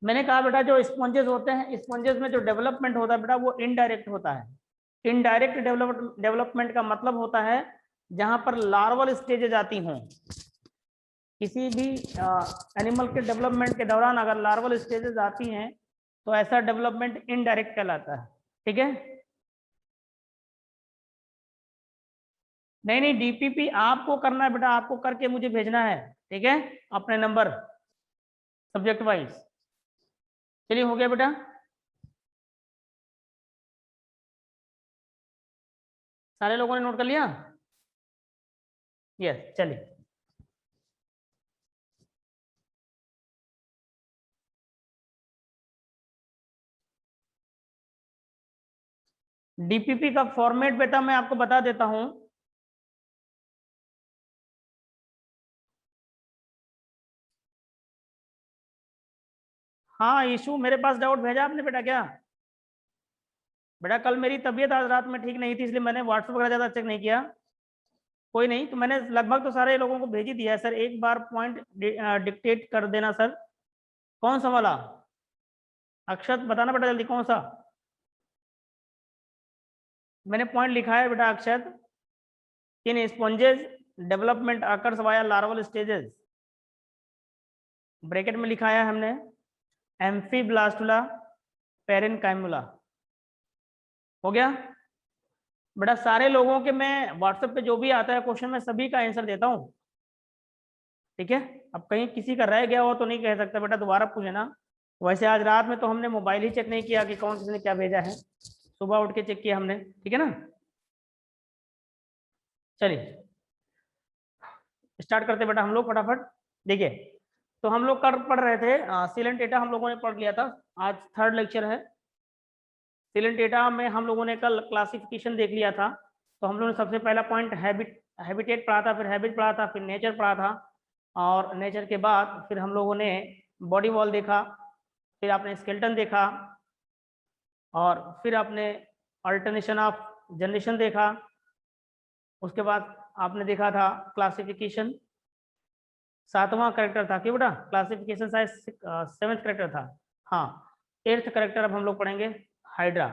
मैंने कहा बेटा जो स्पॉन्जेस होते हैं, स्पॉन्जेस में जो डेवलपमेंट होता है बेटा वो इनडायरेक्ट होता है। इनडायरेक्ट डेवलपमेंट का मतलब होता है जहां पर लार्वल स्टेजेज आती हों। किसी भी एनिमल के डेवलपमेंट के दौरान अगर लार्वल स्टेजेस आती हैं तो ऐसा डेवलपमेंट इनडायरेक्ट कहलाता है। ठीक है, नहीं नहीं डीपीपी आपको करना है बेटा, आपको करके मुझे भेजना है। ठीक है, अपने नंबर सब्जेक्ट वाइज। चलिए हो गया बेटा, सारे लोगों ने नोट कर लिया? यस, चलिए। डीपीपी का फॉर्मेट बेटा मैं आपको बता देता हूं। हाँ इशू, मेरे पास डाउट भेजा आपने बेटा क्या? बेटा कल मेरी तबीयत आज रात में ठीक नहीं थी, इसलिए मैंने व्हाट्सएप वगैरह ज़्यादा चेक नहीं किया। कोई नहीं, तो मैंने लगभग तो सारे लोगों को भेज ही दिया है सर। एक बार पॉइंट डिक्टेट कर देना सर। कौन सा वाला? अक्षत बताना बेटा जल्दी, कौन सा? मैंने पॉइंट लिखा है बेटा Akshat. In sponges development occurs via larval stages, bracket में लिखा है हमने एम्फीब्लास्टुला पेरेनकाइमुला। हो गया बेटा, सारे लोगों के मैं व्हाट्सएप पे जो भी आता है क्वेश्चन में सभी का आंसर देता हूँ। ठीक है, अब कहीं किसी का रह गया हो तो नहीं कह सकता बेटा, दोबारा पूछ लेना। वैसे आज रात में तो हमने मोबाइल ही चेक नहीं किया कि कौन किसने क्या भेजा है, सुबह उठ के चेक किया हमने। ठीक है ना, चलिए स्टार्ट करते बेटा हम लोग फटाफट। देखिए, तो हम लोग कर पढ़ रहे थे सीलेंट डेटा, हम लोगों ने पढ़ लिया था। आज थर्ड लेक्चर है। सीलेंट डेटा में हम लोगों ने कल क्लासिफिकेशन देख लिया था। तो हम लोगों ने सबसे पहला पॉइंट हैबिटेट पढ़ा था, फिर हैबिट पढ़ा था, फिर नेचर पढ़ा था। और नेचर के बाद फिर हम लोगों ने बॉडी वॉल देखा, फिर आपने स्केलेटन देखा, और फिर आपने अल्टरनेशन ऑफ जनरेशन देखा। उसके बाद आपने देखा था क्लासिफिकेशन, सातवां करेक्टर था क्यों बेटा? क्लासिफिकेशन शायद सेवेंथ करेक्टर था। हाँ, एट्थ करेक्टर अब हम लोग पढ़ेंगे, हाइड्रा।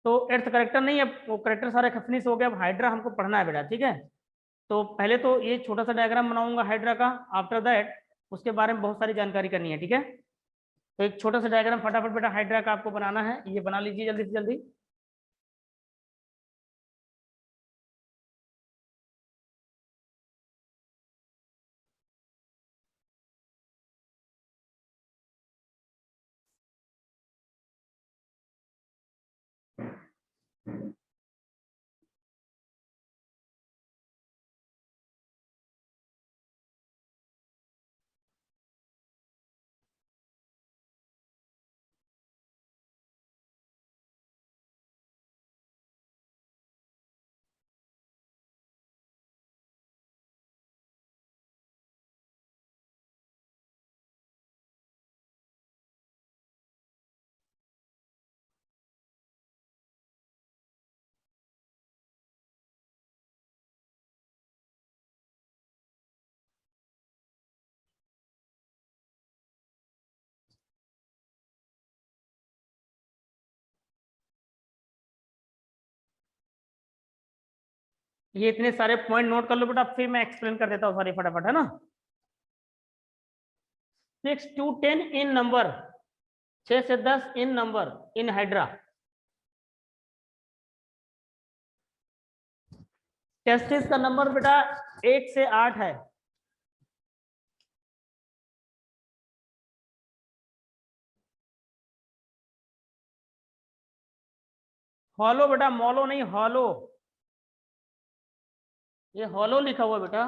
तो एट्थ करेक्टर नहीं, अब वो करेक्टर सारे फिनिश हो गए, अब हाइड्रा हमको पढ़ना है बेटा। ठीक है, तो पहले तो ये छोटा सा डायग्राम बनाऊंगा हाइड्रा का, आफ्टर दैट उसके बारे में बहुत सारी जानकारी करनी है। ठीक है, तो एक छोटा सा डायग्राम फटाफट बेटा हाइड्रा का आपको बनाना है, ये बना लीजिए जल्दी से जल्दी। ये इतने सारे पॉइंट नोट कर लो बेटा, फिर मैं एक्सप्लेन कर देता हूँ सारी फटाफट, है ना। 6 to 10 इन नंबर, 6 से 10 in number in hydra. Testis का नंबर बेटा 1 से 8 है। हॉलो बेटा, मॉलो नहीं, हॉलो। ये हॉलो लिखा हुआ बेटा।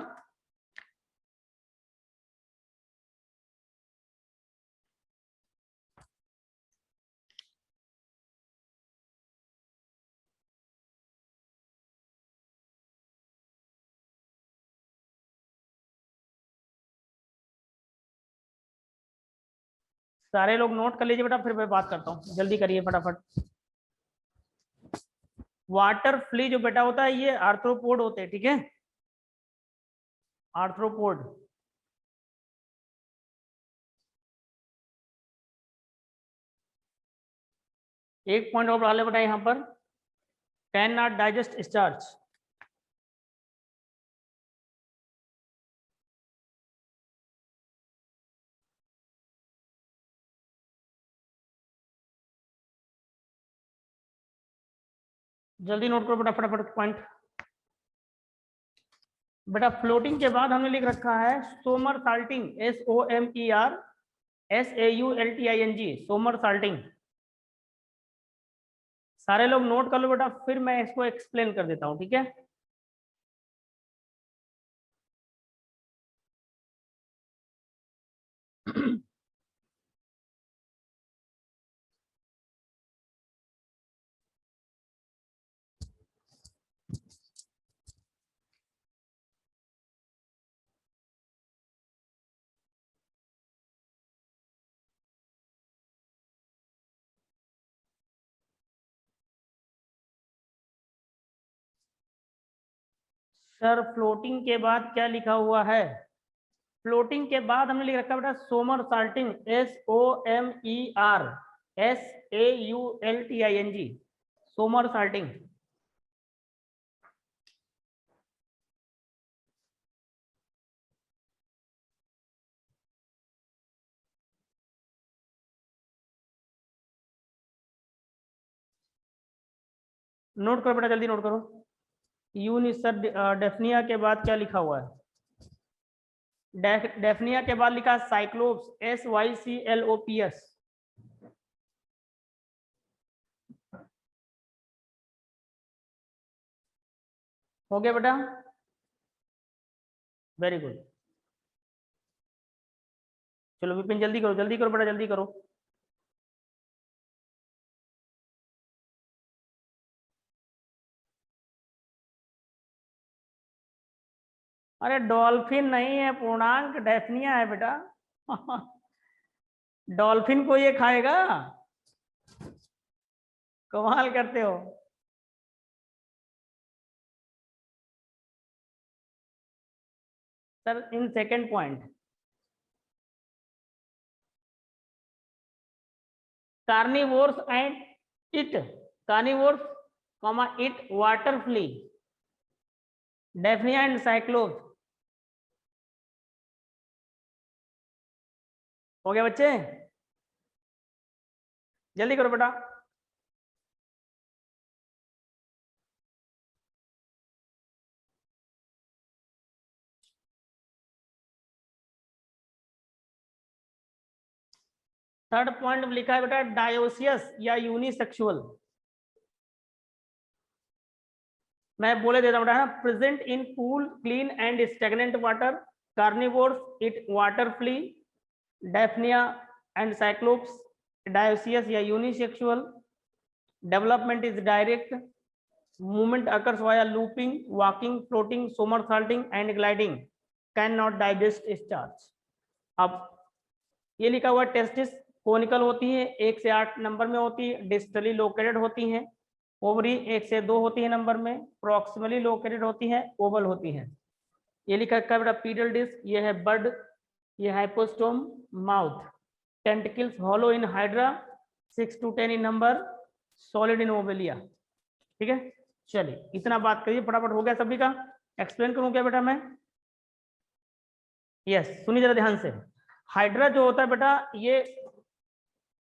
सारे लोग नोट कर लीजिए बेटा, फिर मैं बात करता हूँ, जल्दी करिए फटाफट। वाटर फ्ली जो बेटा होता है ये आर्थ्रोपोड होते हैं। ठीक है, आर्थ्रोपोड। एक पॉइंट और बढ़ा ले बेटा यहाँ पर, कैन नॉट डाइजेस्ट स्टार्च। जल्दी नोट करो बेटा फटाफट पॉइंट। बेटा फ्लोटिंग के बाद हमने लिख रखा है Somer salting, SOMER Somer salting. सारे लोग नोट कर लो बेटा, फिर मैं इसको एक्सप्लेन कर देता हूं, ठीक है। सर फ्लोटिंग के बाद क्या लिखा हुआ है? फ्लोटिंग के बाद हमने लिख रखा बेटा Somer salting, SOMERSAULTING Somer salting. Note करो बेटा, जल्दी नोट करो। यूनिसर डेफनिया के बाद क्या लिखा हुआ है? डेफनिया के बाद लिखा साइक्लोप्स, SYCLOPS। हो गया बेटा, वेरी गुड। चलो विपिन जल्दी करो, जल्दी करो बेटा, जल्दी करो। अरे डॉल्फिन नहीं है पूर्णांक, डेफनिया है बेटा। डॉल्फिन को ये खाएगा? कमाल करते हो। Sir in second point, carnivores and eat, carnivores comma eat water flea, daphnia and cyclops. हो गया बच्चे, जल्दी करो बेटा। थर्ड पॉइंट लिखा है बेटा डायोसियस या यूनिसेक्सुअल। मैं बोले देता हूँ बेटा, present in cool clean and stagnant water, carnivores eat water flea, daphnia and cyclops dioecious या unisexual, development is direct, movement occurs via looping, walking, floating, somersaulting and gliding, cannot digest starch। अब ये लिखा हुआ testis conical होती है, 1 से 8 number में होती है, डिस्टली लोकेटेड होती है, ओवरी 1 से 2 होती है नंबर में, प्रोक्सिमली लोकेटेड होती है, ओवल होती है। ये लिखा है बेटा पीडल डिस्क, ये है बर्ड, ये hypostome, mouth, tentacles hollow in hydra, 6 to 10 in number, solid in obelia. ठीक है, चलिए इतना बात करिए फटाफट। हो गया सभी का? एक्सप्लेन करूं क्या बेटा मैं? यस, सुनिए जरा ध्यान से। हाइड्रा जो होता है बेटा, ये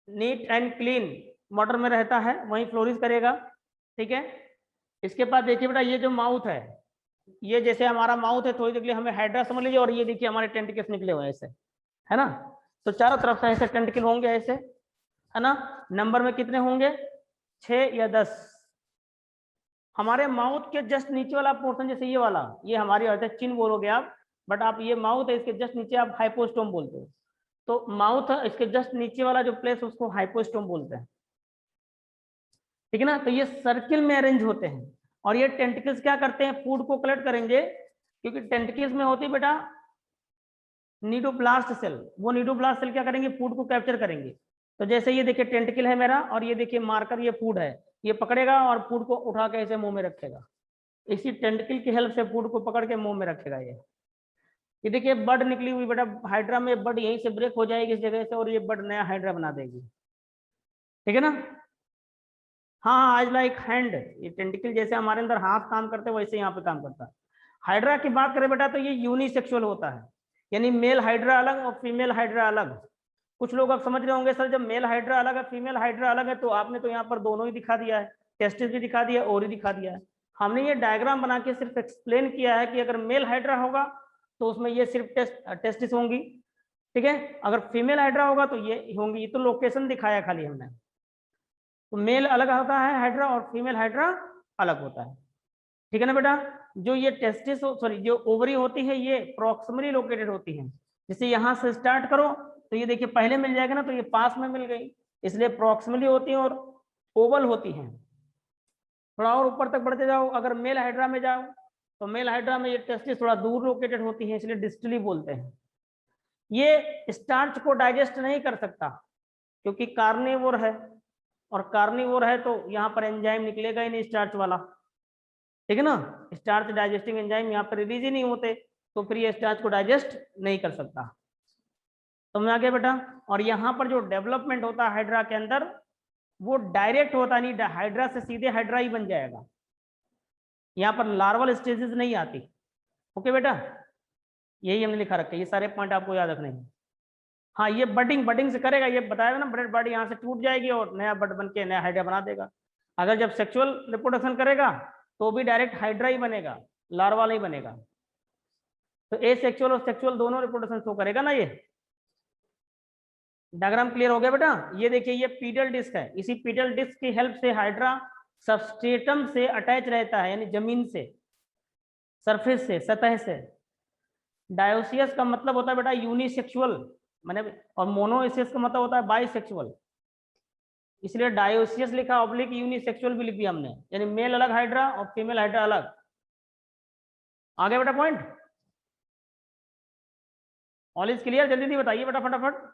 नीट एंड क्लीन वाटर में रहता है, वहीं फ्लोरिश करेगा। ठीक है, इसके बाद देखिए बेटा, ये जो माउथ है, ये जैसे हमारा माउथ है, थोड़ी देर के लिए हमें हाइड्रा समझ लीजिए, और ये देखिए हमारे टेंटिकल्स निकले हुए हैं ऐसे, है ना। तो चारों तरफ से ऐसे टेंटिकल होंगे ऐसे, है ना। नंबर में कितने होंगे? 6 या 10। हमारे माउथ के जस्ट नीचे वाला पोर्शन, जैसे ये वाला, ये हमारी अर्थ है, चिन बोलोगे आप, बट आप ये माउथ है, इसके जस्ट नीचे आप हाइपोस्टोम बोलते हो। तो माउथ है, इसके जस्ट नीचे वाला जो प्लेस उसको हाइपोस्टोम बोलते हैं। ठीक है ना। तो ये सर्किल में अरेंज होते हैं, और ये टेंटिकल्स क्या करते हैं? फूड को कलेक्ट करेंगे, क्योंकि टेंटिकल्स में होती है बेटा नीडोब्लास्ट सेल। वो नीडोब्लास्ट सेल क्या करेंगे? फूड को कैप्चर करेंगे। तो जैसे ये देखिए टेंटिकल है मेरा, और ये देखिए मार्कर, ये फूड है, ये पकड़ेगा और फूड को उठा के ऐसे मुंह में रखेगा। इसी टेंटिकल की हेल्प से फूड को पकड़ के मुंह में रखेगा। ये देखिए बर्ड निकली हुई बेटा, हाइड्रा में बर्ड यहीं से ब्रेक हो जाएगी इस जगह से, और ये बर्ड नया हाइड्रा बना देगी। ठीक है ना। हाँ, आज लाइक हैंड, ये टेंटिकल जैसे हमारे अंदर हाथ काम करते हैं वैसे यहाँ पे काम करता है। हाइड्रा की बात करें बेटा तो ये यूनिसेक्सुअल होता है, यानी मेल हाइड्रा अलग और फीमेल हाइड्रा अलग। कुछ लोग अब समझ रहे होंगे सर जब मेल हाइड्रा अलग है फीमेल हाइड्रा अलग है, तो आपने तो यहाँ पर दोनों ही दिखा दिया है, टेस्टिस भी दिखा दिया और ही दिखा दिया है। हमने ये डायग्राम बना के सिर्फ एक्सप्लेन किया है कि अगर मेल हाइड्रा होगा तो उसमें ये सिर्फ टेस्टिस होंगी, ठीक है, अगर फीमेल हाइड्रा होगा तो ये होंगी। ये तो लोकेशन दिखाया खाली हमने, तो मेल अलग होता है हाइड्रा और फीमेल हाइड्रा अलग होता है, ठीक है ना बेटा। जो ये टेस्टिस सॉरी जो ओवरी होती है ये प्रॉक्सिमली लोकेटेड होती है, जैसे यहाँ से स्टार्ट करो तो ये देखिए पहले मिल जाएगा ना, तो ये पास में मिल गई, इसलिए प्रॉक्सिमली होती है और ओवल होती है। थोड़ा और ऊपर तक बढ़ते जाओ, अगर मेल हाइड्रा में जाओ तो मेल हाइड्रा में ये टेस्टिस थोड़ा दूर लोकेटेड होती है, इसलिए डिस्टली बोलते हैं। ये स्टार्च को डाइजेस्ट नहीं कर सकता क्योंकि कार्निवोर है, और कार्निवोर है तो यहाँ पर एंजाइम निकलेगा ही नहीं स्टार्च वाला, ठीक है ना। स्टार्च डाइजेस्टिंग एंजाइम यहाँ पर रिलीज ही नहीं होते, तो फिर ये स्टार्च को डाइजेस्ट नहीं कर सकता। समझ आ गया बेटा। और यहाँ पर जो डेवलपमेंट होता है हाइड्रा के अंदर वो डायरेक्ट होता नहीं, हाइड्रा से सीधे हाइड्रा ही बन जाएगा, यहाँ पर लार्वल स्टेजेस नहीं आती। ओके बेटा, यही हमने लिखा रखा है, ये सारे पॉइंट आपको याद रखने हैं। हाँ, ये बडिंग बडिंग से करेगा, ये बताया ना, ब्रेड बॉडी यहाँ से टूट जाएगी और नया बड बन के नया हाइड्रा बना देगा। अगर जब सेक्सुअल रिप्रोडक्शन करेगा तो भी डायरेक्ट हाइड्रा ही बनेगा, लार्वा नहीं बनेगा। तो ए सेक्सुअल और सेक्सुअल दोनों रिप्रोडक्शन शो करेगा ना। ये डायग्राम क्लियर हो गया बेटा। ये देखिए ये पीडल डिस्क है, इसी पीडल डिस्क की हेल्प से हाइड्रा सबस्ट्रेटम से अटैच रहता है, यानी जमीन से, सरफेस से, सतह से। डायोसियस का मतलब होता है बेटा यूनिसेक्सुअल, मैंने, और मोनोइसियस का मतलब होता है बाइसेक्सुअल, इसलिए डायोसियस लिखा, ऑब्लिक यूनिसेक्सुअल भी लिख दिया हमने, यानी मेल अलग हाइड्रा और फीमेल हाइड्रा अलग। आ गया बेटा पॉइंट, ऑल इज क्लियर। जल्दी जल्दी बताइए बेटा फटाफट।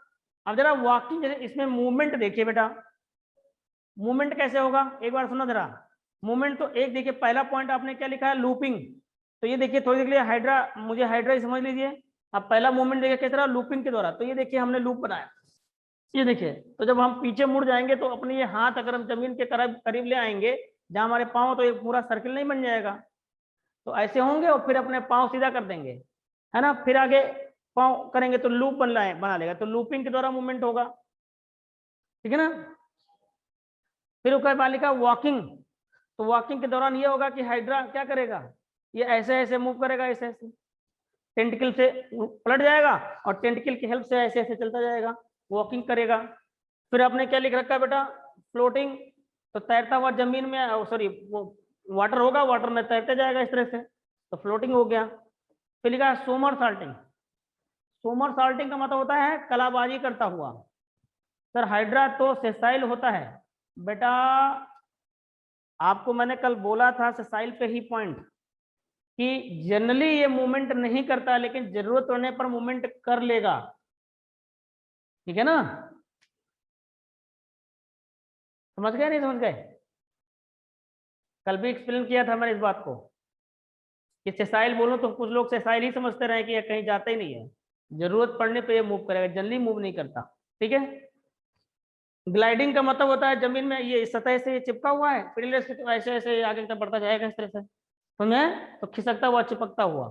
अब जरा वॉकिंग, जैसे इसमें मूवमेंट देखिए बेटा, मूवमेंट कैसे होगा एक बार सुनो जरा। मूवमेंट तो एक देखिए, पहला पॉइंट आपने क्या लिखा है, लूपिंग। तो ये देखिए थोड़ी देर के लिए हाइड्रा, मुझे हाइड्रा ही समझ लीजिए। अब पहला मूवमेंट देखिए किस तरह, लूपिंग के द्वारा। तो ये देखिए हमने लूप बनाया, ये देखिए, तो जब हम पीछे मुड़ जाएंगे तो अपने ये हाथ अगर हम जमीन के करीब करीब ले आएंगे जहां हमारे पाँव, तो एक पूरा सर्किल नहीं बन जाएगा, तो ऐसे होंगे और फिर अपने पाँव सीधा कर देंगे, है ना, फिर आगे पाँव करेंगे तो लूप बना लेगा, तो लूपिंग के द्वारा मूवमेंट होगा, ठीक है ना। फिर उसके बाद लिखा वॉकिंग, तो वॉकिंग के दौरान ये होगा कि हाइड्रा क्या करेगा, ये ऐसे ऐसे मूव करेगा, ऐसे ऐसे टेंटिकल से पलट जाएगा और टेंटिकल की हेल्प से ऐसे ऐसे चलता जाएगा, वॉकिंग करेगा। फिर आपने क्या लिख रखा है बेटा, फ्लोटिंग, तो तैरता हुआ जमीन में, सॉरी वो वाटर होगा, वाटर में तैरते जाएगा इस तरह से, तो फ्लोटिंग हो गया। फिर लिखा है सोमर साल्टिंग, सोमर साल्टिंग का मतलब होता है कलाबाजी करता हुआ। सर हाइड्रा तो सेसाइल होता है बेटा, आपको मैंने कल बोला था सेसाइल पे ही पॉइंट, कि जनरली ये मूवमेंट नहीं करता लेकिन जरूरत पड़ने पर मूवमेंट कर लेगा, ठीक है ना। समझ गए नहीं समझ गए, कल भी एक्सप्लेन किया था मैंने इस बात को, कि सेसाइल बोलो तो कुछ लोग सेसाइल ही समझते रहे कि ये कहीं जाता ही नहीं है, जरूरत पड़ने पे ये मूव करेगा, जनरली मूव नहीं करता, ठीक है। ग्लाइडिंग का मतलब होता है जमीन में ये सतह से चिपका हुआ है, फिर तो ऐसे ऐसे आगे तक बढ़ता जाएगा इस तरह से, समझे, तो खिसकता हुआ चिपकता हुआ,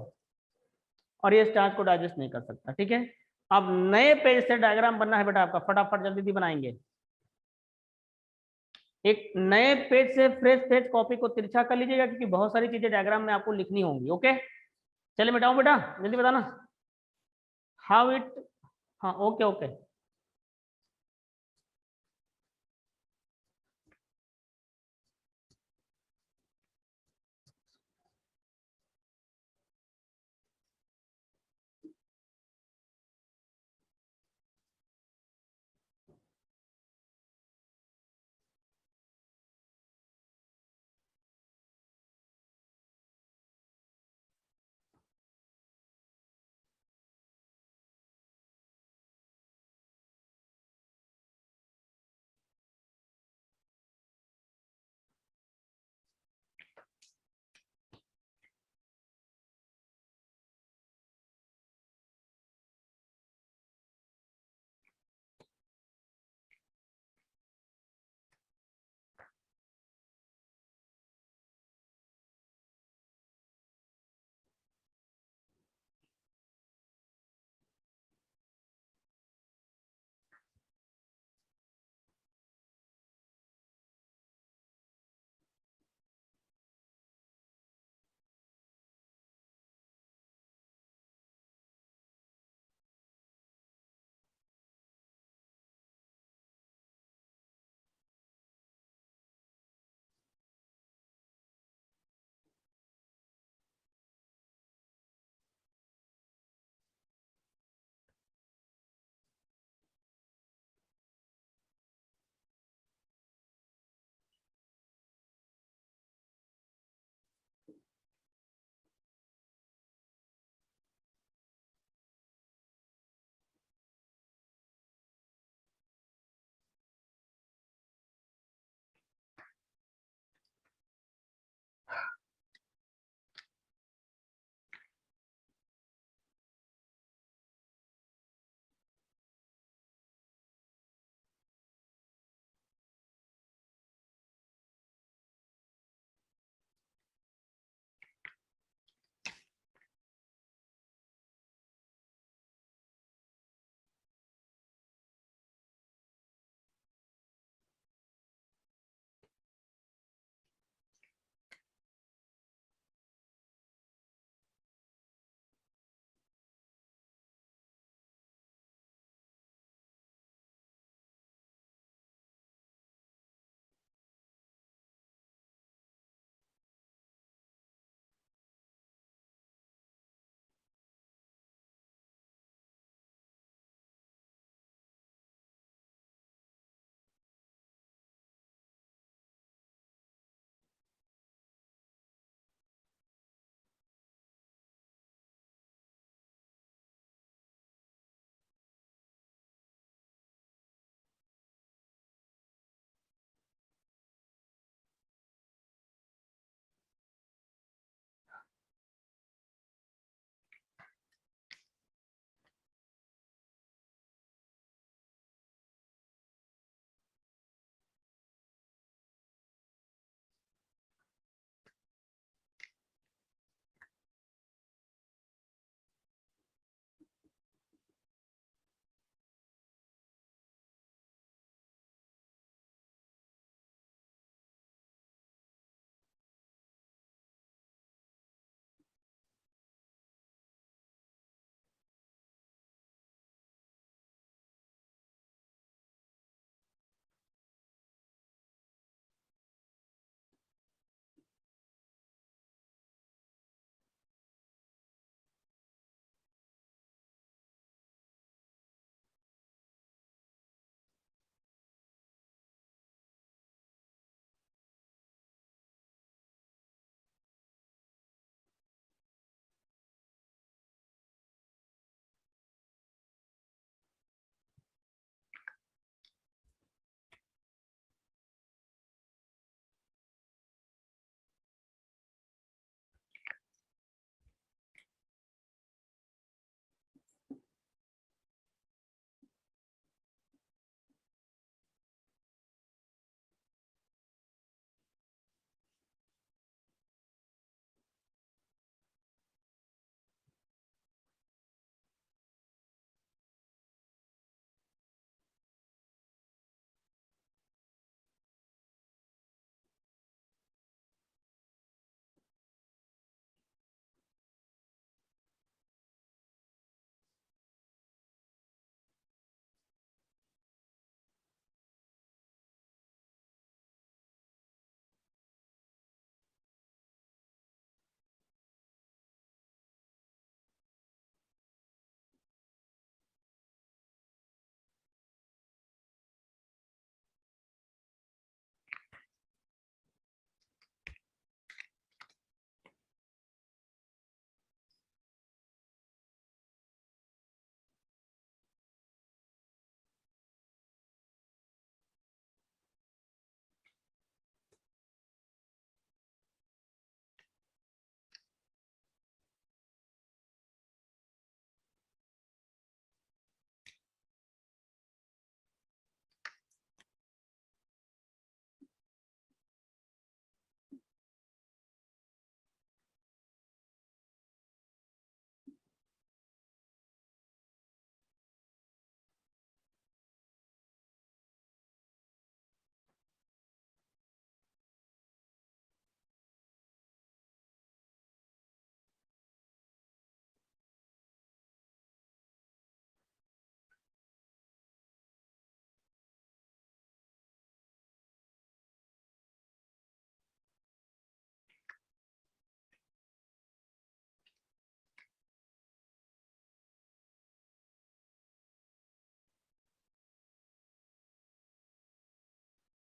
और ये स्टार्च को डाइजेस्ट नहीं कर सकता, ठीक है। अब नए पेज से डायग्राम बनना है बेटा आपका, फटाफट जल्दी जल्दी बनाएंगे। एक नए पेज से फ्रेश पेज कॉपी को तिरछा कर लीजिएगा क्योंकि बहुत सारी चीजें डायग्राम में आपको लिखनी होंगी। ओके, चलिए मिटाऊं बेटा, जल्दी बताना हाउ इट। हाँ ओके ओके।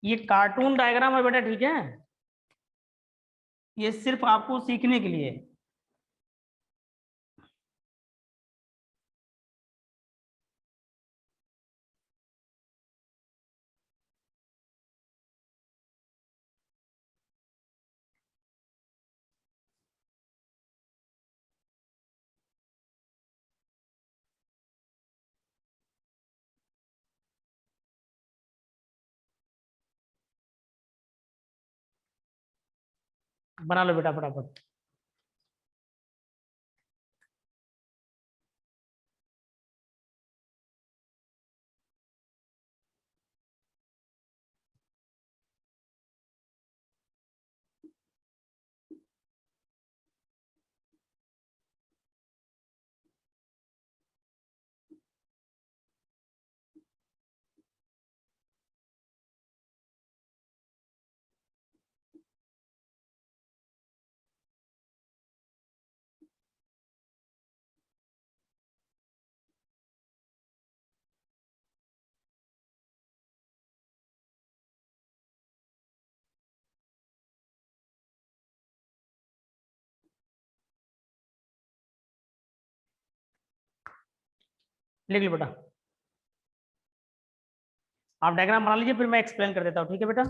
ये कार्टून डायग्राम है बेटा, ठीक है, ये सिर्फ आपको सीखने के लिए। बना लो बेटा फटाफट। लिख लो बेटा, आप डायग्राम बना लीजिए, फिर मैं एक्सप्लेन कर देता हूँ, ठीक है बेटा।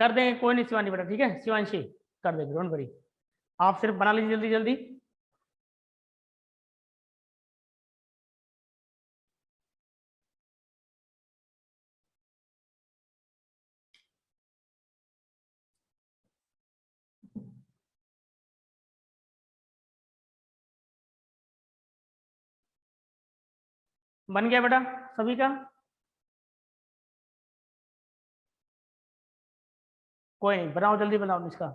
कर देंगे, कोई नहीं शिवानी बेटा, ठीक है, शिवांशी कर देंगे, डोंट वरी। आप सिर्फ बना लीजिए जल्दी जल्दी। बन गया बेटा सभी का? कोई नहीं, बनाओ जल्दी बनाओ इसका।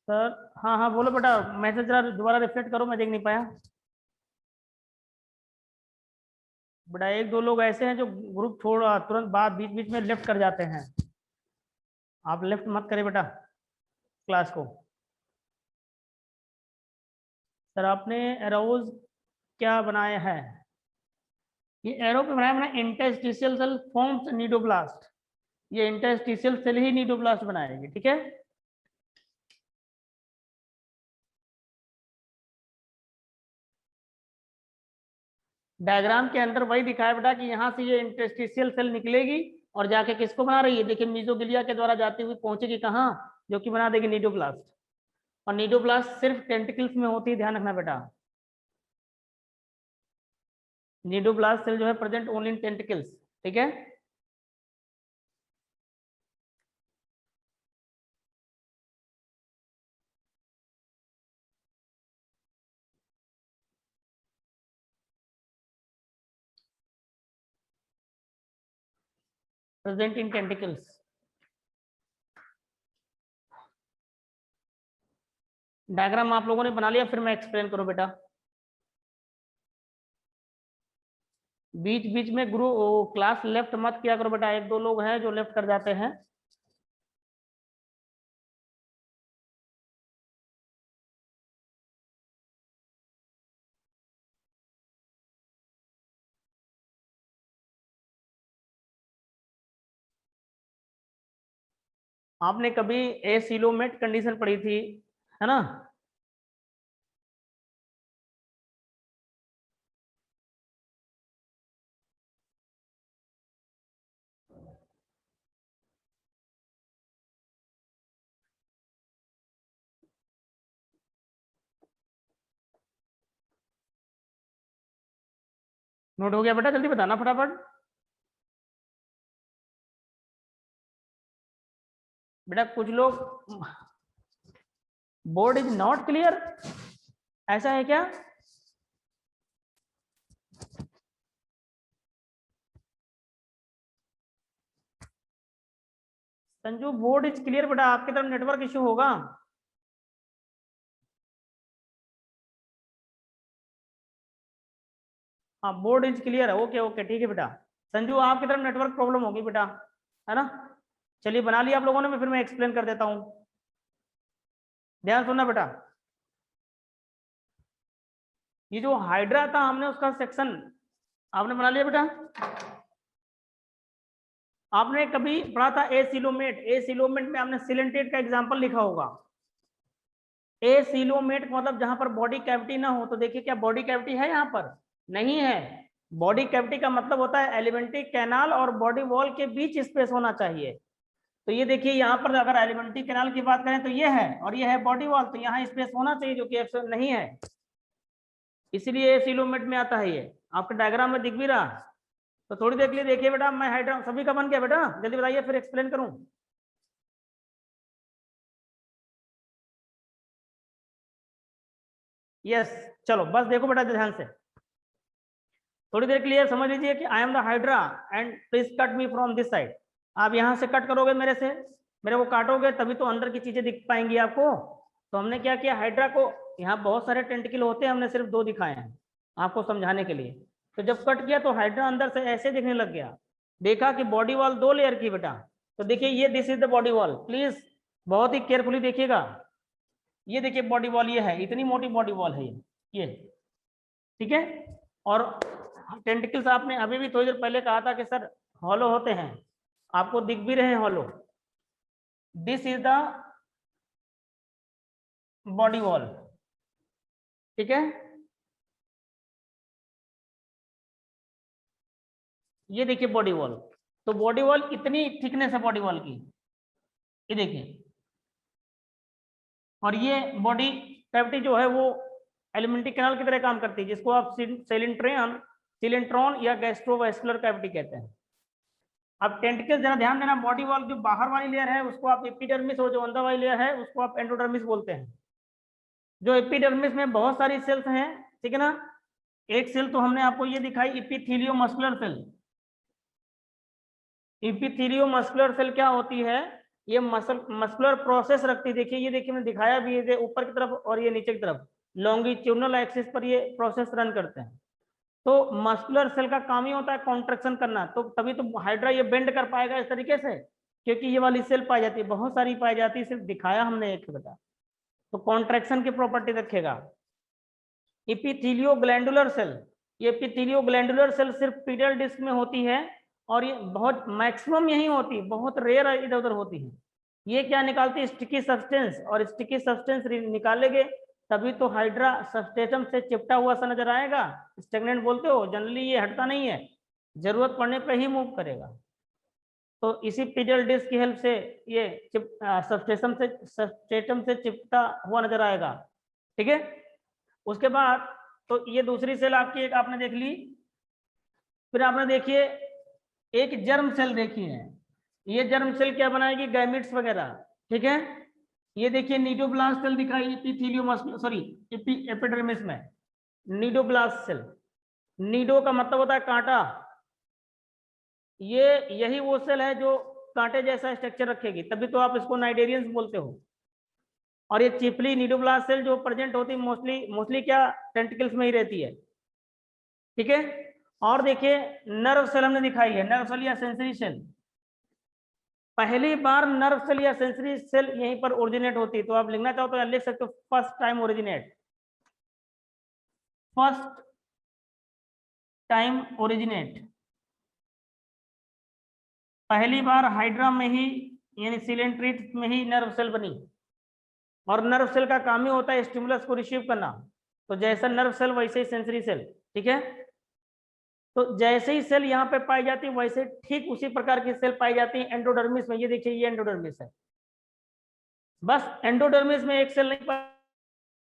सर हाँ हाँ बोलो बेटा, मैसेज जरा दोबारा रिफ्लेक्ट करो, मैं देख नहीं पाया। बेटा एक दो लोग ऐसे हैं जो ग्रुप छोड़ तुरंत बाद बीच बीच में लेफ्ट कर जाते हैं, आप लेफ्ट मत करें बेटा क्लास को। सर आपने एरोज क्या बनाया है? ये एरो पे बनाया मैंने, इंटरस्टिशियल सेल फॉर्म्स नीडोब्लास्ट, ये इंटरस्टिशियल सेल ही नीडोब्लास्ट बनाएंगे, ठीक है। डायग्राम के अंदर वही दिखाया बेटा कि यहाँ से ये इंटरस्टिशियल सेल निकलेगी और जाके किसको बना रही है, देखिए मीजोगिलिया के द्वारा जाती हुई पहुंचेगी कहाँ, जो कि बना देगी नीडोब्लास्ट। और नीडोब्लास्ट सिर्फ टेंटिकल्स में होती है, ध्यान रखना बेटा। नीडोब्लास्ट सेल जो है प्रेजेंट ओनली इन टेंटिकल्स, ठीक है। Present in tentacles. डायग्राम आप लोगों ने बना लिया, फिर मैं एक्सप्लेन करूं बेटा। बीच बीच में ग्रुप क्लास लेफ्ट मत किया करो बेटा, एक दो लोग हैं जो लेफ्ट कर जाते हैं। आपने कभी एसिलोमेट कंडीशन पढ़ी थी, है ना? नोट हो गया बेटा? जल्दी बताना फटाफट। बेटा कुछ लोग, बोर्ड इज नॉट क्लियर, ऐसा है क्या? संजू बोर्ड इज क्लियर बेटा, आपकी तरफ नेटवर्क इश्यू होगा। हाँ बोर्ड इज क्लियर है, ओके ओके ठीक है बेटा। संजू आपकी तरफ नेटवर्क प्रॉब्लम होगी बेटा, है ना? चलिए बना लिया आप लोगों ने, फिर मैं एक्सप्लेन कर देता हूँ, ध्यान सुनना बेटा। ये जो हाइड्रा था हमने उसका सेक्शन आपने बना लिया बेटा? आपने कभी पढ़ा था एसिलोमेट, एसिलोमेट में आपने सिलेंटेट का एग्जांपल लिखा होगा। एसिलोमेट मतलब जहां पर बॉडी कैविटी ना हो, तो देखिए क्या बॉडी कैविटी है यहाँ पर? नहीं है। बॉडी कैविटी का मतलब होता है एलिमेंट्री कैनाल और बॉडी वॉल के बीच स्पेस होना चाहिए। तो ये देखिए यहाँ पर अगर एलिमेंट्री कैनाल की बात करें तो ये है, और ये है बॉडी वॉल, तो यहाँ स्पेस होना चाहिए जो कि एक्चुअल नहीं है, इसलिए एसिलोमेट में आता है। ये आपके डायग्राम में दिख भी रहा। तो थोड़ी देर के लिए देखिए बेटा, मैं हाइड्रा सभी का बन गया बेटा, जल्दी बताइए फिर एक्सप्लेन करूं। यस, चलो बस देखो बेटा ध्यान से, थोड़ी देर क्लियर समझ लीजिए कि I am the hydra and please cut me from this side. आप यहाँ से कट करोगे मेरे से, मेरे को काटोगे तभी तो अंदर की चीजें दिख पाएंगी आपको। तो हमने क्या किया, हाइड्रा को, यहाँ बहुत सारे टेंटिकल होते हैं, हमने सिर्फ 2 दिखाए हैं आपको समझाने के लिए। तो जब कट किया तो हाइड्रा अंदर से ऐसे दिखने लग गया। देखा कि बॉडी वॉल 2 लेयर की बेटा। तो देखिए ये this is the body wall, please बहुत ही केयरफुली देखिएगा। ये देखिए बॉडी वॉल, ये है, इतनी मोटी बॉडी वॉल है ये, ठीक है। और टेंटिकल्स आपने अभी भी थोड़ी देर पहले कहा था कि सर हॉलो होते हैं, आपको दिख भी रहे हैं hollow. This is the body wall, ठीक है। ये देखिए बॉडी वॉल, तो बॉडी वॉल इतनी थिकनेस है बॉडी वॉल की, ये देखिए। और ये बॉडी कैविटी जो है वो एलिमेंट्री कैनाल की तरह काम करती है, जिसको आप सिलेंट्रॉन या गैस्ट्रोवेस्कुलर कैविटी कहते हैं। अब टेंटिकल जरा ध्यान देना, बॉडी वॉल जो बाहर वाली लेयर है उसको आप एपिडर्मिस, और जो अंदर वाली लेयर है उसको आप एंडोडर्मिस बोलते हैं। जो एपिडर्मिस में बहुत सारी सेल्स हैं, ठीक है ना। एक सेल तो हमने आपको ये दिखाई, इपिथेलियो मस्कुलर सेल। इपिथेलियो मस्कुलर सेल क्या होती है, ये मस्कुलर प्रोसेस रखती है। देखिए ये देखिए मैंने दिखाया भी है, ऊपर की तरफ और ये नीचे की तरफ लॉन्गिट्यूडनल एक्सिस पर ये प्रोसेस रन करते हैं। तो मस्कुलर सेल का काम ही होता है कॉन्ट्रेक्शन करना, तो तभी तो हाइड्रा ये बेंड कर पाएगा इस तरीके से, क्योंकि ये वाली सेल पाई जाती है, बहुत सारी पाई जाती है, सिर्फ दिखाया हमने एक बेटा। तो कॉन्ट्रैक्शन की प्रॉपर्टी रखेगा। इपिथेलियो ग्लैंडुलर सेल, ये इपिथेलियो ग्लैंडुलर सेल सिर्फ पीडल डिस्क में होती है, और ये बहुत मैक्सिमम यही होती है, बहुत रेयर इधर उधर होती है। ये क्या निकालती है, स्टिकी सब्सटेंस, और स्टिकी सब्सटेंस निकालेंगे तभी तो हाइड्रा सब्सटेटम से चिपटा हुआ सा नजर आएगा। स्टेगनेंट बोलते हो, जनरली ये हटता नहीं है, जरूरत पड़ने पर ही मूव करेगा। तो इसी पीडल डिस्क की हेल्प से ये सब्सटेटम से चिपटा हुआ नजर आएगा, ठीक है। उसके बाद तो ये दूसरी सेल आपकी एक आपने देख ली। फिर आपने देखिए एक जर्म सेल देखी है, ये जर्म सेल क्या बनाएगी, गैमिट्स वगैरह, ठीक है। ये देखिए नीडोब्लास्ट सेल दिखाई एपिथेलियो सॉरी एपिडर्मिस में, नीडोब्लास्ट सेल। नीडो का मतलब होता है कांटा, ये यही वो सेल है जो कांटे जैसा स्ट्रक्चर रखेगी, तभी तो आप इसको नाइडेरियंस बोलते हो। और ये चिपली नीडोब्लास्ट सेल जो प्रेजेंट होती है मोस्टली मोस्टली क्या, टेंटिकल्स में ही रहती है, ठीक है। और देखिए नर्व सेल हमने दिखाई है, नर्व सेल या सेंसरी सेल। पहली बार नर्व सेल या सेंसरी सेल यहीं पर ओरिजिनेट होती है, तो आप लिखना चाहो तो लिख सकते हो first time originate, first time originate. पहली बार हाइड्रा में ही यानी सिलेंट्रेट में ही नर्व सेल बनी, और नर्व सेल का काम ही होता है स्टिमुलस को रिसीव करना। तो जैसा नर्व सेल वैसे ही सेंसरी सेल, ठीक है। तो जैसे ही सेल यहाँ पे पाई जाती है वैसे ठीक उसी प्रकार की सेल पाई जाती है एंडोडर्मिस में। ये देखिए ये एंडोडर्मिस है, बस एंडोडर्मिस में एक सेल नहीं पाई,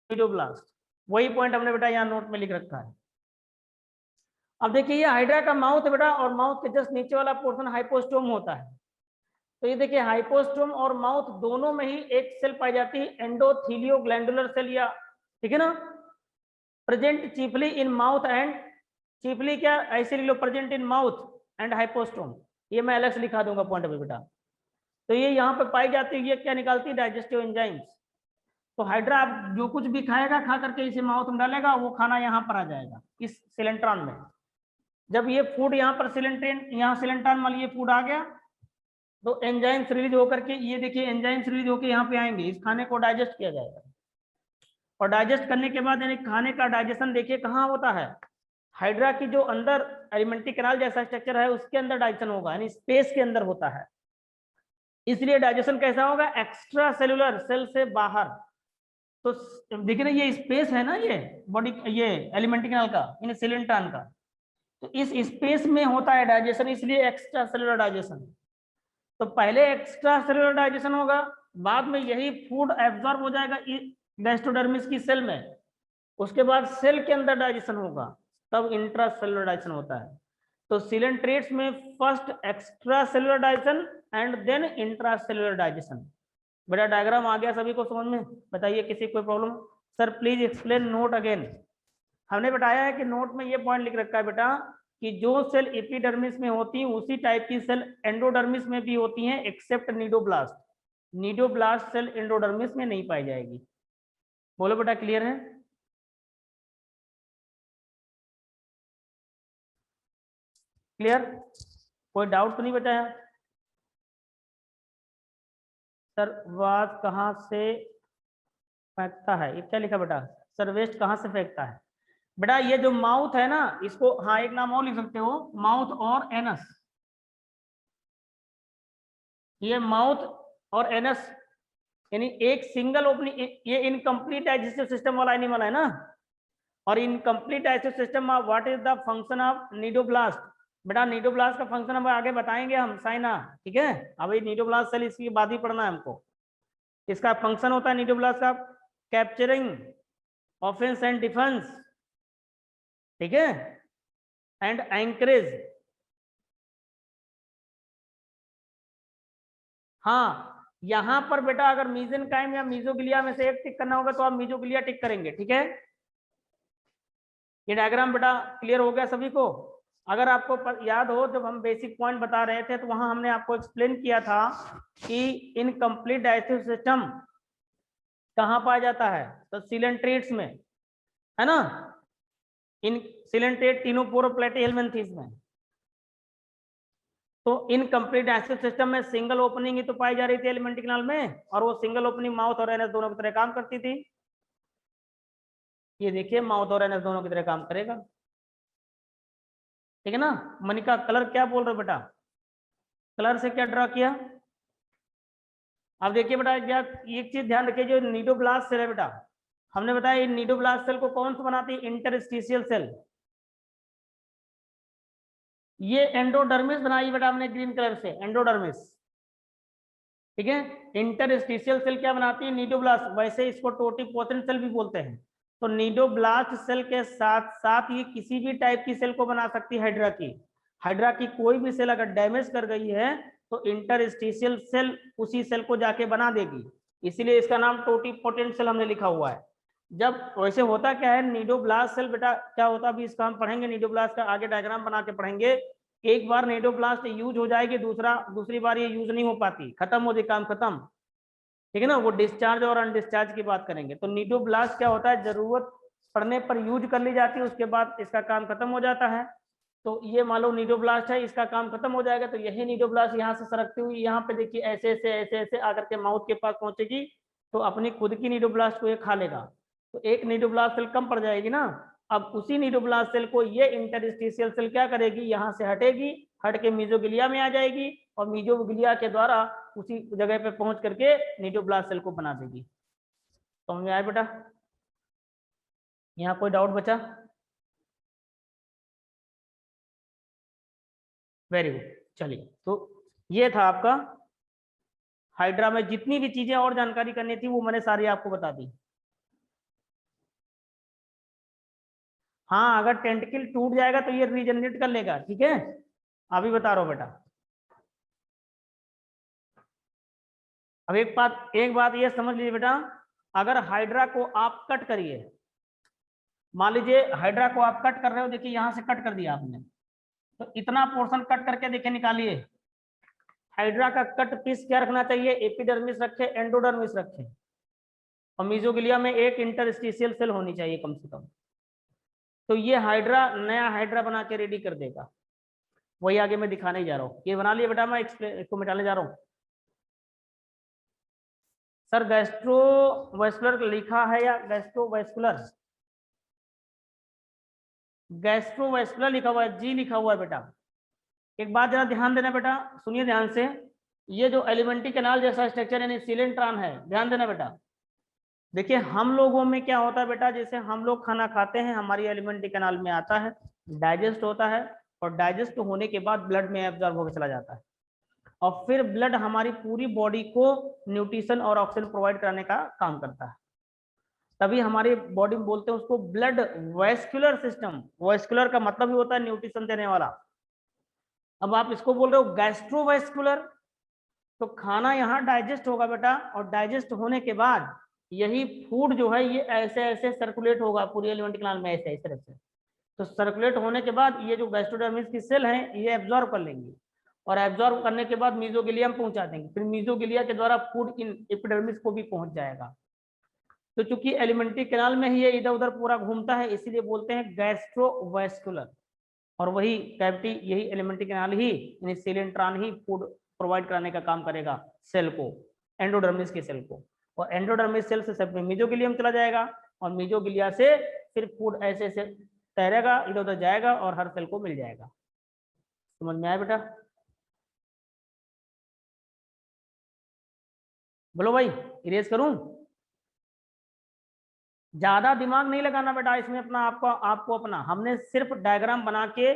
नीडोब्लास्ट। वही पॉइंट हमने बेटा यहाँ नोट में लिख रखा है। अब देखिए ये हाइड्रा का माउथ है बेटा, और माउथ के जस्ट नीचे वाला पोर्शन हाइपोस्टोम होता है। तो ये देखिए हाइपोस्टोम और माउथ दोनों में ही एक सेल पाई जाती है एंडोथीलियो ग्लैंडुलर सेल, या ठीक है ना, present chiefly in mouth end, chiefly क्या ऐसे लिख लो, present in mouth end hypostome. ये मैं अलग से लिखा दूंगा पॉइंट पे बेटा। तो ये यहाँ पे पाई जाती है, ये क्या निकालती है, डाइजेस्टिव एंजाइम्स। तो हाइड्रा आप जो कुछ भी खाएगा, खा करके इसे माउथ में डालेगा, वो खाना यहाँ पर आ जाएगा इस सिलेंट्रॉन में। जब ये फूड यहाँ पर सिलेंट्रेन, यहाँ सिलेंट्रॉन मान ये फूड आ गया, तो एंजाइम्स रिलीज होकर के, ये देखिए एंजाइम्स रिलीज होकर यहाँ पे आएंगे, इस खाने को डाइजेस्ट किया जाएगा। और डाइजेस्ट करने के बाद यानी खाने का डाइजेशन देखिए कहाँ होता है, हाइड्रा की जो अंदर एलिमेंट्री कैनाल जैसा स्ट्रक्चर है उसके अंदर डाइजेशन होगा, यानी स्पेस के अंदर होता है। इसलिए डाइजेशन कैसा होगा, एक्स्ट्रा सेलुलर, सेल से बाहर। तो देखिए ना ये स्पेस है ना, ये बॉडी, ये एलिमेंट्री कैनाल का, यानी सिलेंट्रॉन का, तो इस स्पेस में होता है डाइजेशन, इसलिए एक्स्ट्रा सेलुलर डाइजेशन। तो पहले एक्स्ट्रा सेलुलर डाइजेशन होगा, बाद में यही फूड एब्जॉर्ब हो जाएगा गैस्ट्रोडर्मिस की सेल में, उसके बाद सेल के अंदर डाइजेशन होगा, तब इंट्रा सेलुलर डाइजेशन होता है। तो सिलेंट्रेट्स में first extracellular digestion and then intracellular digestion. बेटा डायग्राम आ गया सभी को समझ में? बताइए किसी कोई problem? Sir please explain note again. हमने बताया है कि नोट में ये पॉइंट लिख रखा है बेटा कि जो सेल एपिडर्मिस में होती है उसी टाइप की सेल एंडोडर्मिस में भी होती हैं, except cnidoblast. Cnidoblast cell endodermis में नहीं पाई जाएगी। बोलो बेटा क्लियर है? क्लियर? कोई डाउट तो नहीं बचा है? सर वाज कहाँ से फेंकता है, ये क्या लिखा बेटा? सर वेस्ट कहाँ से फेंकता है? बेटा ये जो माउथ है ना, इसको हाँ एक नाम और लिख सकते हो, माउथ और एनस। ये माउथ और एनस यानी एक सिंगल ओपनिंग, ये इनकम्प्लीट डाइजेस्टिव सिस्टम वाला एनिमल है ना। और incomplete digestive system what is the function of cnidoblast? बेटा नीडोब्लास्ट का फंक्शन अब आगे बताएंगे हम, साइना, ठीक है। अभी नीडोब्लास्ट सेल इसकी बाद ही पढ़ना है हमको। इसका फंक्शन होता है नीडोब्लास्ट का कैप्चरिंग, ऑफेंस एंड डिफेंस, ठीक है, एंड एंकरेज। हाँ यहाँ पर बेटा अगर मीजेनकाइम या मीजोग्लिया में से एक टिक करना होगा तो आप मीजोग्लिया टिक करेंगे, ठीक है। ये डायग्राम बेटा क्लियर हो गया सभी को? अगर आपको याद हो जब हम बेसिक पॉइंट बता रहे थे तो वहां हमने आपको एक्सप्लेन किया था कि इनकम्प्लीट डाइजेस्टिव सिस्टम कहाँ पाया जाता है, तो सिलेंट्रेट्स में, है ना। इन सिलेंट्रेट टिनोपोरोप्लेटिहेल्मिन्थेस में। तो इनकम्प्लीट डाइजेस्टिव सिस्टम में सिंगल ओपनिंग ही तो पाई जा रही थी एलिमेंट्री कैनाल में, और वो सिंगल ओपनिंग माउथ और एनस दोनों की तरह काम करती थी। ये देखिए माउथ और एनस दोनों की तरह काम करेगा, ठीक है ना। मनिका कलर क्या बोल रहे हो बेटा? कलर से क्या ड्रा किया? अब देखिए बेटा क्या एक चीज ध्यान रखिए, जो नीडोब्लास्ट सेल है बेटा, हमने बताया नीडोब्लास्ट सेल को कौन सा बनाती है? Interstitial cell. ये एंडोडर्मिस बनाई बेटा हमने ग्रीन कलर से, एंडोडर्मिस, ठीक है। इंटरस्टिशियल सेल क्या बनाती है? नीडोब्लास्ट। वैसे इसको टोटिपोटेंट सेल भी बोलते हैं। तो नीडोब्लास्ट सेल के साथ साथ ये किसी भी टाइप की सेल को बना सकती है हाइड्रा की। हाइड्रा की कोई भी सेल अगर डैमेज कर गई है तो इंटरस्टिशियल सेल उसी सेल को जाके बना देगी, इसीलिए इसका नाम टोटिपोटेंट सेल हमने लिखा हुआ है। जब वैसे होता क्या है नीडोब्लास्ट सेल बेटा क्या होता है, अभी इसका हम पढ़ेंगे, नीडोब्लास्ट का आगे डायग्राम बना के पढ़ेंगे। एक बार नीडोब्लास्ट यूज हो जाएगी, दूसरी बार ये यूज नहीं हो पाती, खत्म हो जाए, काम खत्म, ठीक है ना। वो डिस्चार्ज और अनडिस्चार्ज की बात करेंगे। तो नीडोब्लास्ट क्या होता है, जरूरत पड़ने पर यूज कर ली जाती है, उसके बाद इसका काम खत्म हो जाता है। तो ये मान लो नीडोब्लास्ट है, इसका काम खत्म हो जाएगा, तो यही नीडोब्लास्ट यहाँ से सरकती हुई यहाँ पे देखिए ऐसे ऐसे ऐसे ऐसे आकर के माउथ के पास पहुंचेगी, तो अपनी खुद की नीडोब्लास्ट को ये खा लेगा, तो एक नीडोब्लास्ट सेल कम पड़ जाएगी ना। अब उसी नीडोब्लास्ट सेल को ये इंटरस्टिशियल सेल क्या करेगी, यहाँ से हटेगी, हट के मीजोग्लिया में आ जाएगी, और मीजोग्लिया के द्वारा उसी जगह पे पहुंच करके न्यूक्लियोब्लास्ट सेल को बना देगी। समझ में आया बेटा? यहाँ कोई डाउट बचा? Very good. चलिए, तो ये था आपका हाइड्रा में जितनी भी चीजें और जानकारी करनी थी वो मैंने सारी आपको बता दी। हाँ, अगर टेंटिकल टूट जाएगा तो ये रीजनरेट कर लेगा, ठीक है? अभी बता रहा हूँ बेटा। अब एक बात ये समझ लीजिए बेटा, अगर हाइड्रा को आप कट करिए, मान लीजिए हाइड्रा को आप कट कर रहे हो, देखिए यहां से कट कर दिया आपने, तो इतना पोर्शन कट करके देखिए निकालिए। हाइड्रा का कट पीस क्या रखना चाहिए? एपिडर्मिस रखे, एंडोडर्मिस रखे, और मीजोग्लिया में एक इंटरस्टिशियल सेल होनी चाहिए कम से कम। तो ये हाइड्रा नया हाइड्रा बना के रेडी कर देगा। वही आगे मैं दिखाने जा रहा हूँ। ये बना लिया बेटा, मैं इसको मिटाने जा रहा हूँ। सर गैस्ट्रोवेस्कुलर लिखा है या गैस्ट्रोवेस्कुलर? गैस्ट्रोवेस्कुलर लिखा हुआ है, जी लिखा हुआ है बेटा। एक बात जरा ध्यान देना बेटा, सुनिए ध्यान से। ये जो एलिमेंट्री कैनाल जैसा स्ट्रक्चर यानी सीलेंट्रॉन है, ध्यान देना बेटा। देखिए हम लोगों में क्या होता है बेटा, जैसे हम लोग खाना खाते हैं, हमारी एलिमेंट्री कैनाल में आता है, डाइजेस्ट होता है, और डाइजेस्ट होने के बाद ब्लड में एब्जॉर्ब होकर चला जाता है, और फिर ब्लड हमारी पूरी बॉडी को न्यूट्रिशन और ऑक्सीजन प्रोवाइड कराने का काम करता है। तभी हमारी बॉडी में बोलते हैं उसको ब्लड वेस्कुलर सिस्टम। वेस्कुलर का मतलब ही होता है न्यूट्रिशन देने वाला। अब आप इसको बोल रहे हो गैस्ट्रोवेस्कुलर, तो खाना यहाँ डाइजेस्ट होगा बेटा, और डाइजेस्ट होने के बाद यही फूड जो है ये ऐसे ऐसे सर्कुलेट होगा पूरी एलिमेंट्री कैनाल में, ऐसे ऐसे ऐसे। तो सर्कुलेट होने के बाद ये जो गैस्ट्रोडर्मिस की सेल है ये एब्जॉर्ब कर लेंगी, और एब्जॉर्ब करने के बाद मीजोग्लिया में पहुंचा देंगे, फिर मीजोग्लिया के द्वारा फूड इन एपिडर्मिस को भी पहुंच जाएगा। तो चूंकि एलिमेंट्री कैनाल में ही ये इधर उधर पूरा घूमता है, इसीलिए बोलते हैं गैस्ट्रोवेस्कुलर। और वही कैविटी, यही एलिमेंट्री कैनाल ही यानी सीलेंट्रॉन ही फूड प्रोवाइड कराने का काम करेगा सेल को, एंडोडर्मिस के सेल को। और एंडोडर्मिस सेल से सब में मीजोग्लिया में चला जाएगा, और मीजोग्लिया से फिर फूड ऐसे ऐसे तैरेगा, इधर उधर जाएगा, और हर सेल को मिल जाएगा। समझ में आया बेटा? बोलो भाई, इरेज करूं? ज्यादा दिमाग नहीं लगाना बेटा इसमें अपना, आपको अपना, हमने सिर्फ डायग्राम बना के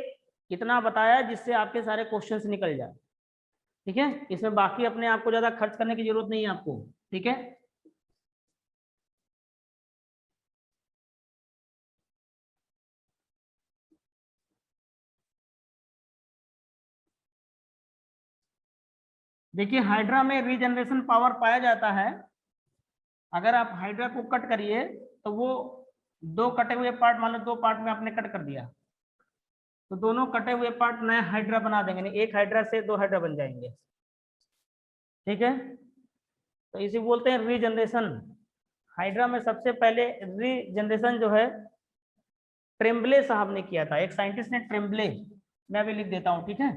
इतना बताया जिससे आपके सारे क्वेश्चंस निकल जाए, ठीक है? इसमें बाकी अपने आप को ज्यादा खर्च करने की जरूरत नहीं है आपको, ठीक है? देखिए हाइड्रा में रीजनरेशन पावर पाया जाता है। अगर आप हाइड्रा को कट करिए तो वो दो कटे हुए पार्ट, मान लो दो पार्ट में आपने कट कर दिया, तो दोनों कटे हुए पार्ट नया हाइड्रा बना देंगे, एक हाइड्रा से दो हाइड्रा बन जाएंगे, ठीक है? तो इसे बोलते हैं रीजनरेशन। हाइड्रा में सबसे पहले रीजनरेशन जो है ट्रेम्बले साहब ने किया था, एक साइंटिस्ट ने, ट्रेम्बले, मैं भी लिख देता हूं, ठीक है?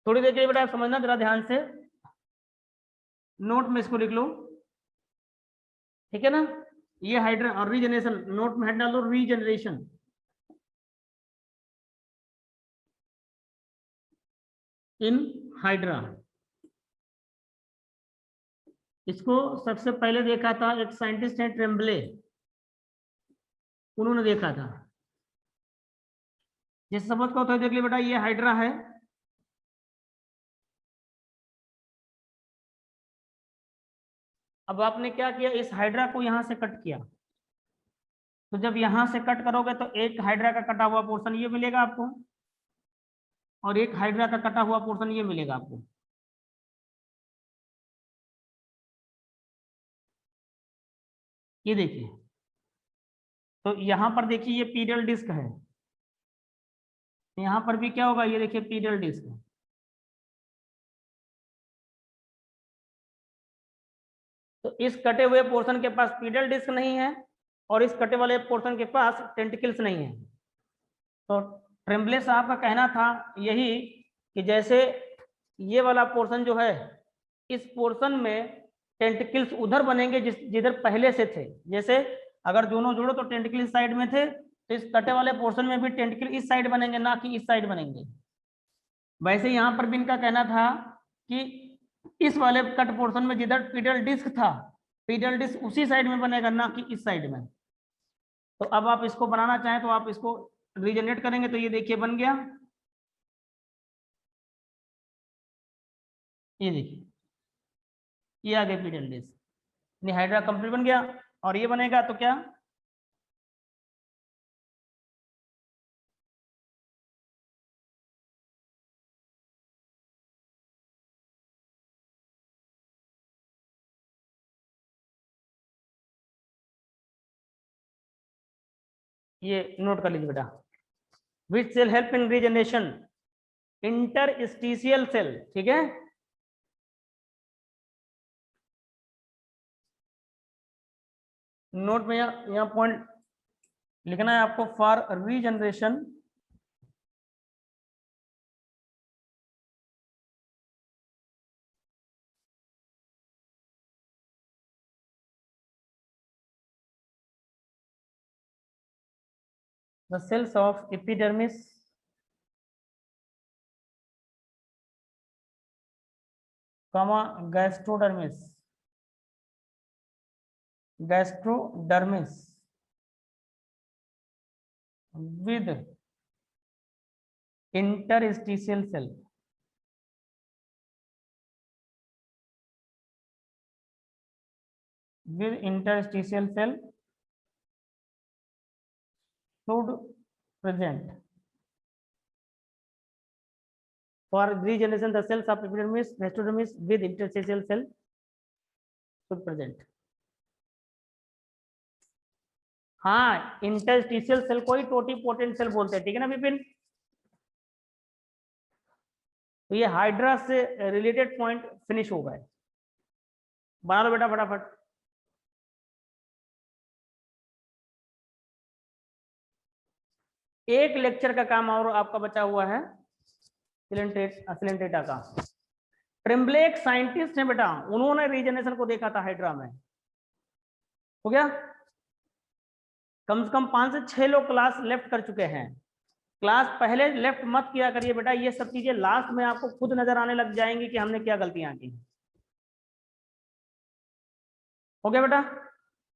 थोड़ी देर के लिए बेटा आप समझना जरा ध्यान से, नोट में इसको लिख लो, ठीक है ना? ये हाइड्रा और रीजनरेशन, नोट में हेड डाल लो, रीजनरेशन। इन हाइड्रा, इसको सबसे पहले देखा था एक साइंटिस्ट है ट्रेम्बले, उन्होंने देखा था। जिस समझ को होता है देख लिया बेटा, ये हाइड्रा है, अब आपने क्या किया, इस हाइड्रा को यहां से कट किया, तो जब यहां से कट करोगे तो एक हाइड्रा का कटा हुआ पोर्शन ये मिलेगा आपको, और एक हाइड्रा का कटा हुआ पोर्शन ये मिलेगा आपको। ये देखिए, तो यहां पर देखिए ये पीरियल डिस्क है, यहां पर भी क्या होगा, ये देखिए पीरियल डिस्क है। तो इस कटे हुए पोर्शन के पास पीरियल डिस्क नहीं है, और इस कटे वाले पोर्शन के पास टेंटिकल्स नहीं है। तो ट्रेम्बले साहब का कहना था यही कि जैसे ये वाला पोर्शन जो है इस पोर्शन में टेंटिकल्स उधर बनेंगे जिधर पहले से थे। जैसे अगर दोनों जोड़ो तो टेंटिकल इस साइड में थे, तो इस कटे वाले पोर्शन में भी टेंटिकल इस साइड बनेंगे, ना कि इस साइड बनेंगे। वैसे यहाँ पर भी इनका कहना था कि इस वाले कट पोर्शन में जिधर पीडल डिस्क था, पीडल डिस्क उसी साइड में बनेगा, ना कि इस साइड में। तो अब आप इसको बनाना चाहें तो आप इसको रीजनरेट करेंगे, तो ये देखिए बन गया, ये देखिए ये आ गया पीडल डिस्क, हाइड्रा कंप्लीट बन गया। और ये बनेगा तो क्या, ये नोट कर लीजिए बेटा। Which cell help in regeneration, interstitial cell, ठीक है। नोट में यहाँ पॉइंट लिखना है आपको, for regeneration the cells of epidermis comma gastrodermis with interstitial cell should present. For regeneration, the cells of epidermis, gastrodermis with interstitial cell should present. हाँ, interstitial cell को ही totipotent cell बोलते हैं, ठीक है ना विपिन। तो ये हाइड्रा से रिलेटेड पॉइंट फिनिश हो गए। बना लो बेटा फटाफट। एक लेक्चर का काम और आपका बचा हुआ है सिलेंटेटा का। ट्रिम्बले एक साइंटिस्ट है बेटा, उन्होंने रीजनरेशन को देखा था हाइड्रा में। हो गया, कम से कम 5 से 6 लोग क्लास लेफ्ट कर चुके हैं। क्लास पहले लेफ्ट मत किया करिए बेटा, ये सब चीजें लास्ट में आपको खुद नजर आने लग जाएंगी कि हमने क्या गलतियां की। हो गया बेटा।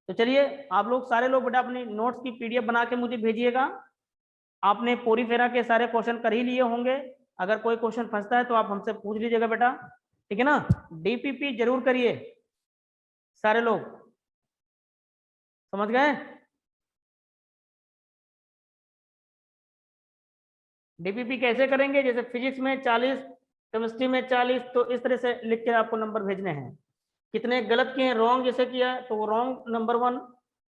तो चलिए आप लोग सारे लोग बेटा अपनी नोट्स की पीडीएफ बना के मुझे भेजिएगा। आपने पोरीफेरा के सारे क्वेश्चन कर ही लिए होंगे, अगर कोई क्वेश्चन फंसता है तो आप हमसे पूछ लीजिएगा बेटा, ठीक है ना। डीपीपी जरूर करिए सारे लोग, समझ गए। डीपीपी कैसे करेंगे, जैसे फिजिक्स में 40, केमिस्ट्री में 40, तो इस तरह से लिख के आपको नंबर भेजने हैं। कितने गलत किए, रॉन्ग जैसे किया तो वो रॉन्ग नंबर 1,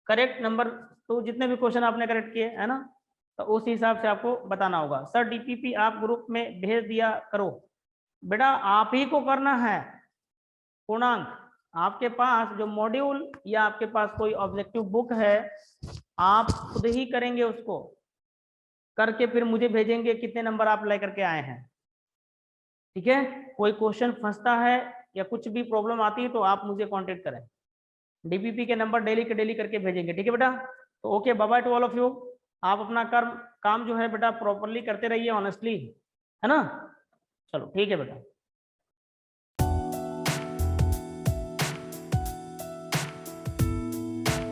करेक्ट नंबर 2, जितने भी क्वेश्चन आपने करेक्ट किए है ना, तो उस हिसाब से आपको बताना होगा। सर डीपीपी आप ग्रुप में भेज दिया करो बेटा, आप ही को करना है। पूर्णांक आपके पास जो मॉड्यूल या आपके पास कोई ऑब्जेक्टिव बुक है, आप खुद ही करेंगे, उसको करके फिर मुझे भेजेंगे कितने नंबर आप लेकर के आए हैं, ठीक है। कोई क्वेश्चन फंसता है या कुछ भी प्रॉब्लम आती है तो आप मुझे कांटेक्ट करें, डीपीपी के नंबर डेली के डेली करके भेजेंगे, ठीक है बेटा। तो okay, bye bye to all of you. आप अपना काम जो है बेटा प्रॉपरली करते रहिए, ऑनेस्टली, है ना। चलो ठीक है बेटा।